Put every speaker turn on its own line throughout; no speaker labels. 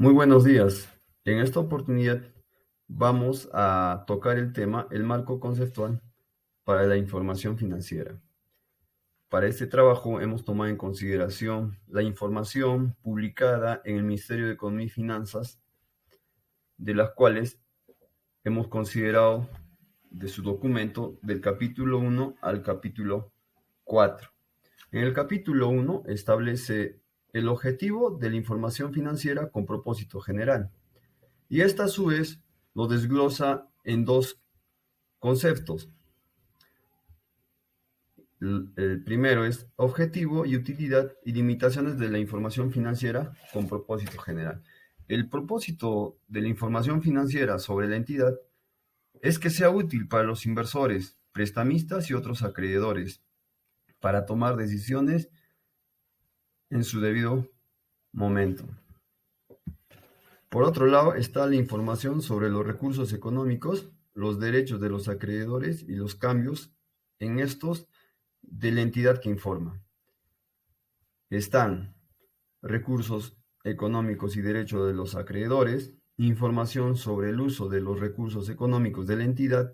Muy buenos días. En esta oportunidad vamos a tocar el tema, el marco conceptual para la información financiera. Para este trabajo hemos tomado en consideración la información publicada en el Ministerio de Economía y Finanzas, de las cuales hemos considerado de su documento del capítulo 1 al capítulo 4. En el capítulo 1 establece el objetivo de la información financiera con propósito general. Y esta a su vez lo desglosa en dos conceptos. El primero es objetivo y utilidad y limitaciones de la información financiera con propósito general. El propósito de la información financiera sobre la entidad es que sea útil para los inversores, prestamistas y otros acreedores para tomar decisiones en su debido momento. Por otro lado está la información sobre los recursos económicos, los derechos de los acreedores y los cambios en estos de la entidad que informa. Están recursos económicos y derechos de los acreedores, información sobre el uso de los recursos económicos de la entidad,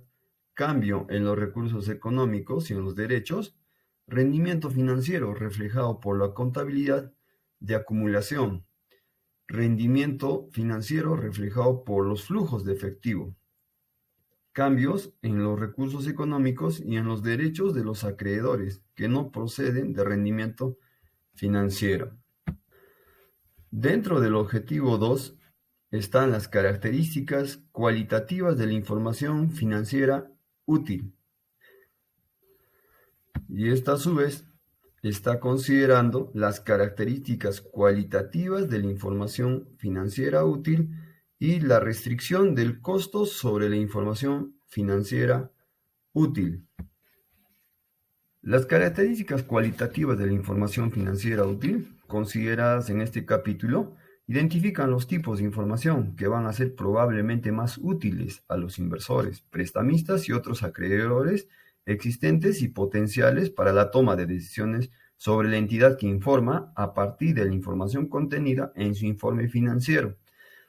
cambio en los recursos económicos y en los derechos, rendimiento financiero reflejado por la contabilidad de acumulación, rendimiento financiero reflejado por los flujos de efectivo, cambios en los recursos económicos y en los derechos de los acreedores que no proceden de rendimiento financiero. Dentro del objetivo 2 están las características cualitativas de la información financiera útil, y esta a su vez está considerando las características cualitativas de la información financiera útil y la restricción del costo sobre la información financiera útil. Las características cualitativas de la información financiera útil, consideradas en este capítulo, identifican los tipos de información que van a ser probablemente más útiles a los inversores, prestamistas y otros acreedores existentes y potenciales para la toma de decisiones sobre la entidad que informa a partir de la información contenida en su informe financiero.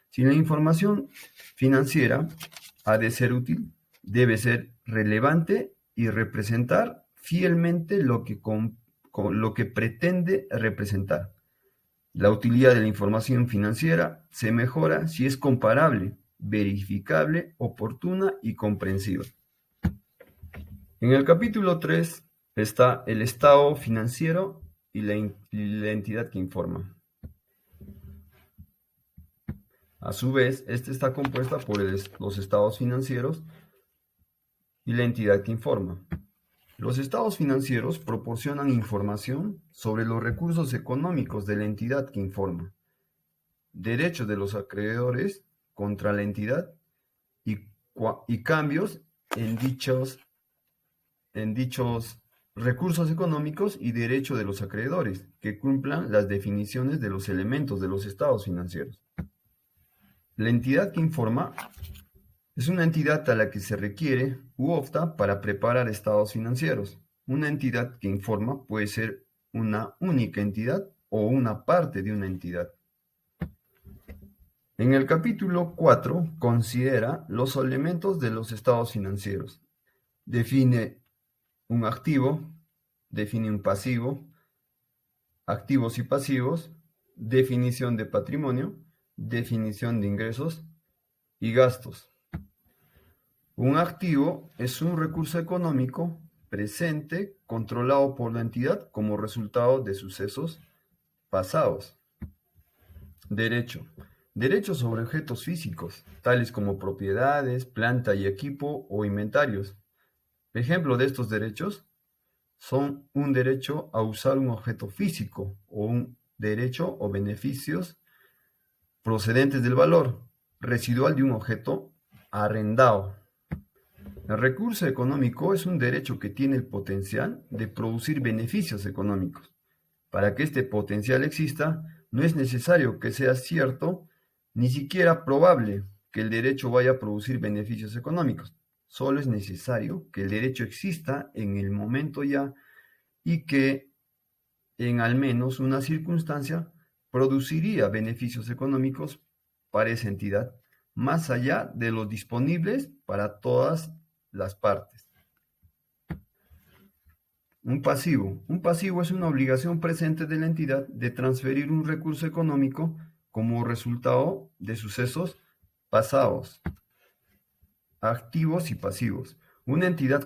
Si la información financiera ha de ser útil, debe ser relevante y representar fielmente lo que pretende representar. La utilidad de la información financiera se mejora si es comparable, verificable, oportuna y comprensiva. En el capítulo 3 está el estado financiero y la entidad que informa. A su vez, este está compuesta por los estados financieros y la entidad que informa. Los estados financieros proporcionan información sobre los recursos económicos de la entidad que informa, derechos de los acreedores contra la entidad y cambios en dichos recursos económicos y derecho de los acreedores, que cumplan las definiciones de los elementos de los estados financieros. La entidad que informa es una entidad a la que se requiere u opta para preparar estados financieros. Una entidad que informa puede ser una única entidad o una parte de una entidad. En el capítulo 4 considera los elementos de los estados financieros. Define un activo, define un pasivo, activos y pasivos, definición de patrimonio, definición de ingresos y gastos. Un activo es un recurso económico presente controlado por la entidad como resultado de sucesos pasados. Derecho. Derechos sobre objetos físicos, tales como propiedades, planta y equipo o inventarios. Ejemplo de estos derechos son un derecho a usar un objeto físico o un derecho o beneficios procedentes del valor residual de un objeto arrendado. El recurso económico es un derecho que tiene el potencial de producir beneficios económicos. Para que este potencial exista, no es necesario que sea cierto, ni siquiera probable que el derecho vaya a producir beneficios económicos. Solo es necesario que el derecho exista en el momento ya y que en al menos una circunstancia produciría beneficios económicos para esa entidad, más allá de los disponibles para todas las partes. Un pasivo. Un pasivo es una obligación presente de la entidad de transferir un recurso económico como resultado de sucesos pasados, activos y pasivos. Una entidad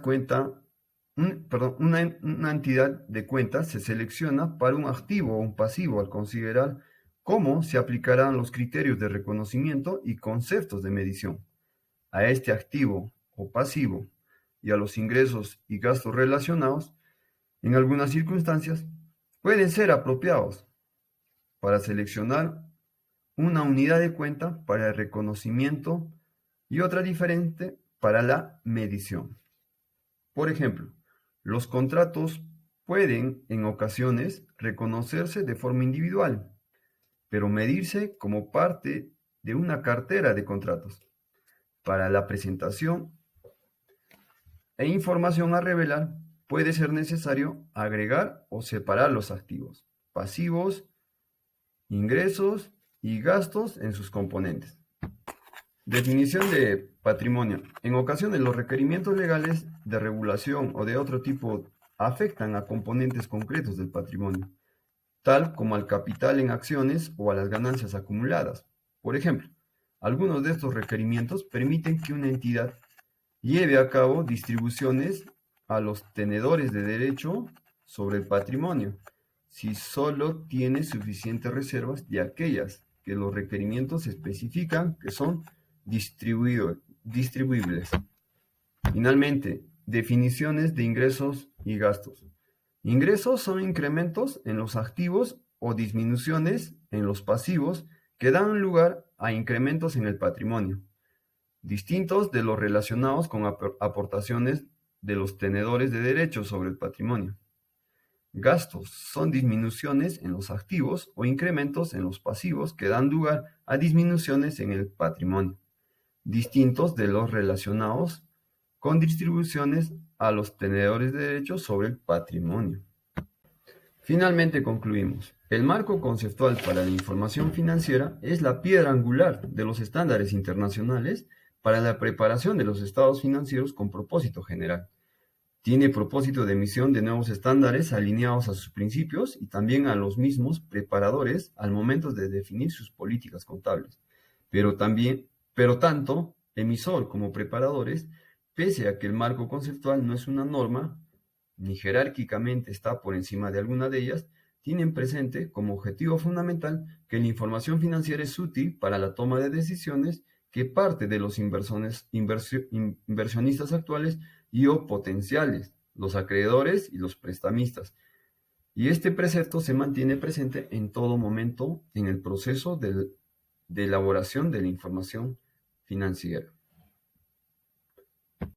una entidad de cuentas se selecciona para un activo o un pasivo al considerar cómo se aplicarán los criterios de reconocimiento y conceptos de medición a este activo o pasivo y a los ingresos y gastos relacionados. En algunas circunstancias pueden ser apropiados para seleccionar una unidad de cuenta para el reconocimiento y otra diferente para la medición. Por ejemplo, los contratos pueden en ocasiones reconocerse de forma individual, pero medirse como parte de una cartera de contratos. Para la presentación e información a revelar, puede ser necesario agregar o separar los activos, pasivos, ingresos y gastos en sus componentes. Definición de patrimonio. En ocasiones los requerimientos legales de regulación o de otro tipo afectan a componentes concretos del patrimonio, tal como al capital en acciones o a las ganancias acumuladas. Por ejemplo, algunos de estos requerimientos permiten que una entidad lleve a cabo distribuciones a los tenedores de derecho sobre el patrimonio, si solo tiene suficientes reservas de aquellas que los requerimientos especifican que son distribuibles. Finalmente, definiciones de ingresos y gastos. Ingresos son incrementos en los activos o disminuciones en los pasivos que dan lugar a incrementos en el patrimonio, distintos de los relacionados con aportaciones de los tenedores de derechos sobre el patrimonio. Gastos son disminuciones en los activos o incrementos en los pasivos que dan lugar a disminuciones en el patrimonio, distintos de los relacionados con distribuciones a los tenedores de derechos sobre el patrimonio. Finalmente concluimos. El marco conceptual para la información financiera es la piedra angular de los estándares internacionales para la preparación de los estados financieros con propósito general. Tiene propósito de emisión de nuevos estándares alineados a sus principios y también a los mismos preparadores al momento de definir sus políticas contables. Pero tanto emisor como preparadores, pese a que el marco conceptual no es una norma, ni jerárquicamente está por encima de alguna de ellas, tienen presente como objetivo fundamental que la información financiera es útil para la toma de decisiones que parte de los inversionistas actuales y o potenciales, los acreedores y los prestamistas. Y este precepto se mantiene presente en todo momento en el proceso de elaboración de la información financiera.